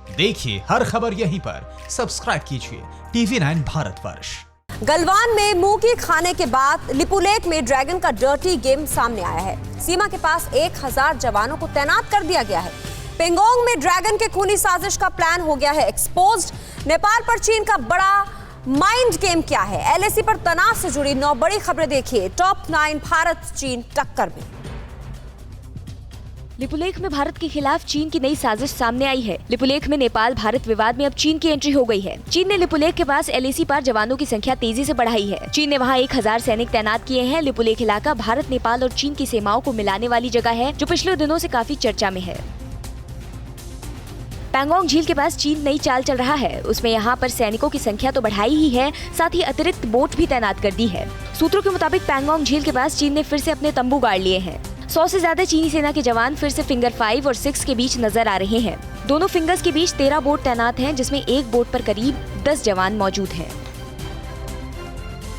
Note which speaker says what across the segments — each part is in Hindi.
Speaker 1: देखिए हर खबर यहीं पर, सब्सक्राइब कीजिए TV9 भारतवर्ष।
Speaker 2: गलवान में मूंगी खाने के बाद लिपुलेख में ड्रैगन का डर्टी गेम सामने आया है। सीमा के पास 1000 जवानों को तैनात कर दिया गया है। पेंगोंग में ड्रैगन के खूनी साजिश का प्लान हो गया है एक्सपोज्ड। नेपाल पर चीन का बड़ा माइंड गेम क्या है? LAC पर तनाव से जुड़ी 9 बड़ी खबरें देखिए टॉप 9 भारत चीन टक्कर में।
Speaker 3: लिपुलेख में भारत के खिलाफ चीन की नई साजिश सामने आई है। लिपुलेख में नेपाल भारत विवाद में अब चीन की एंट्री हो गई है। चीन ने लिपुलेख के पास LAC पार जवानों की संख्या तेजी से बढ़ाई है। चीन ने वहां 1000 सैनिक तैनात किए हैं। लिपुलेख इलाका भारत, नेपाल और चीन की सीमाओं को मिलाने वाली जगह है, जो पिछले दिनों से काफी चर्चा में है। पैंगोंग झील के पास चीन नई चाल चल रहा है। उसमें यहाँ पर सैनिकों की संख्या तो बढ़ाई ही है, साथ ही अतिरिक्त बोट भी तैनात कर दी है। सूत्रों के मुताबिक पैंगोंग झील के पास चीन ने फिर से अपने तंबू गाड़ लिए हैं। 100 से ज्यादा चीनी सेना के जवान फिर से फिंगर 5 और 6 के बीच नजर आ रहे हैं। दोनों फिंगर्स के बीच 13 बोट तैनात हैं, जिसमें एक बोट पर करीब 10 जवान मौजूद हैं।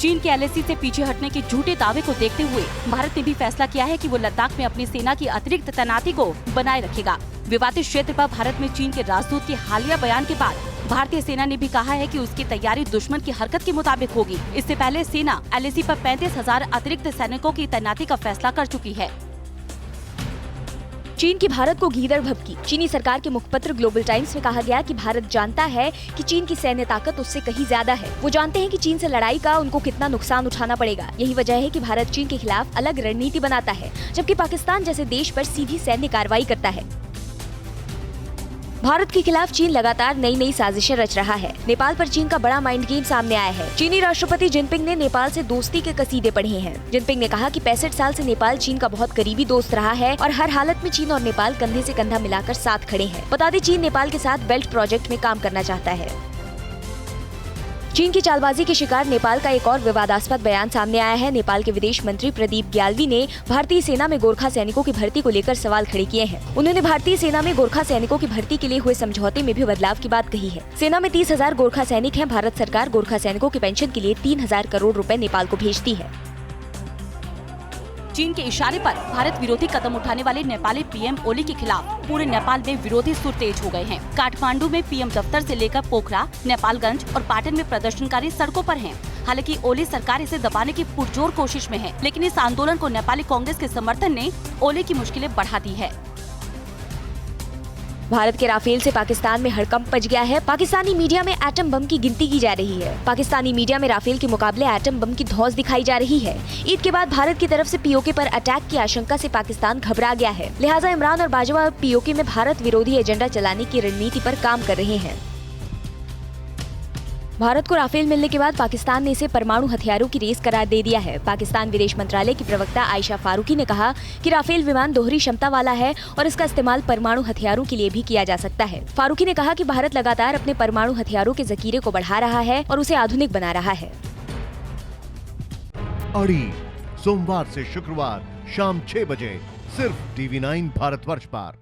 Speaker 4: चीन के LAC से पीछे हटने के झूठे दावे को देखते हुए भारत ने भी फैसला किया है कि वो लद्दाख में अपनी सेना की अतिरिक्त तैनाती को बनाए रखेगा। विवादित क्षेत्र पर भारत में चीन के राजदूत के हालिया बयान के बाद भारतीय सेना ने भी कहा है कि उसकी तैयारी दुश्मन की हरकत के मुताबिक होगी। इससे पहले सेना LAC पर 35,000 अतिरिक्त सैनिकों की तैनाती का फैसला कर चुकी है।
Speaker 3: चीन की भारत को घीदड़ भभकी। चीनी सरकार के मुखपत्र ग्लोबल टाइम्स में कहा गया कि भारत जानता है कि चीन की सैन्य ताकत उससे कहीं ज्यादा है। वो जानते हैं कि चीन से लड़ाई का उनको कितना नुकसान उठाना पड़ेगा। यही वजह है कि भारत चीन के खिलाफ अलग रणनीति बनाता है, जबकि पाकिस्तान जैसे देश पर सीधी सैन्य कार्रवाई करता है। भारत के खिलाफ चीन लगातार नई साजिशें रच रहा है। नेपाल पर चीन का बड़ा माइंड गेम सामने आया है। चीनी राष्ट्रपति जिनपिंग ने नेपाल से दोस्ती के कसीदे पढ़े हैं। जिनपिंग ने कहा कि 65 साल से नेपाल चीन का बहुत करीबी दोस्त रहा है और हर हालत में चीन और नेपाल कंधे से कंधा मिलाकर साथ खड़े हैं। बता दें, चीन नेपाल के साथ बेल्ट प्रोजेक्ट में काम करना चाहता है। चीन की चालबाजी के शिकार नेपाल का एक और विवादास्पद बयान सामने आया है। नेपाल के विदेश मंत्री प्रदीप ग्याल्वी ने भारतीय सेना में गोरखा सैनिकों की भर्ती को लेकर सवाल खड़े किए हैं। उन्होंने भारतीय सेना में गोरखा सैनिकों की भर्ती के लिए हुए समझौते में भी बदलाव की बात कही है। सेना में 30,000 गोरखा सैनिक हैं। भारत सरकार गोरखा सैनिकों की पेंशन के लिए 3,000 करोड़ रुपए नेपाल को भेजती है।
Speaker 4: चीन के इशारे पर भारत विरोधी कदम उठाने वाले नेपाली PM ओली के खिलाफ पूरे नेपाल में विरोधी सुर तेज हो गए हैं। काठमांडू में PM दफ्तर से लेकर पोखरा, नेपालगंज और पाटन में प्रदर्शनकारी सड़कों पर हैं। हालांकि ओली सरकार इसे दबाने की पुरजोर कोशिश में है, लेकिन इस आंदोलन को नेपाली कांग्रेस के समर्थन ने ओली की मुश्किलें बढ़ा दी है।
Speaker 3: भारत के राफेल से पाकिस्तान में हड़कंप मच गया है। पाकिस्तानी मीडिया में एटम बम की गिनती की जा रही है। पाकिस्तानी मीडिया में राफेल के मुकाबले एटम बम की धौंस दिखाई जा रही है। ईद के बाद भारत की तरफ से POK पर अटैक की आशंका से पाकिस्तान घबरा गया है। लिहाजा इमरान और बाजवा POK में भारत विरोधी एजेंडा चलाने की रणनीति पर काम कर रहे हैं। भारत को राफेल मिलने के बाद पाकिस्तान ने इसे परमाणु हथियारों की रेस करार दे दिया है। पाकिस्तान विदेश मंत्रालय की प्रवक्ता आयशा फारूकी ने कहा कि राफेल विमान दोहरी क्षमता वाला है और इसका इस्तेमाल परमाणु हथियारों के लिए भी किया जा सकता है। फारूकी ने कहा कि भारत लगातार अपने परमाणु हथियारों के जखीरे को बढ़ा रहा है और उसे आधुनिक बना रहा है।
Speaker 5: अड़ी सोमवार से शुक्रवार शाम 6 बजे सिर्फ TV9 भारतवर्ष पर।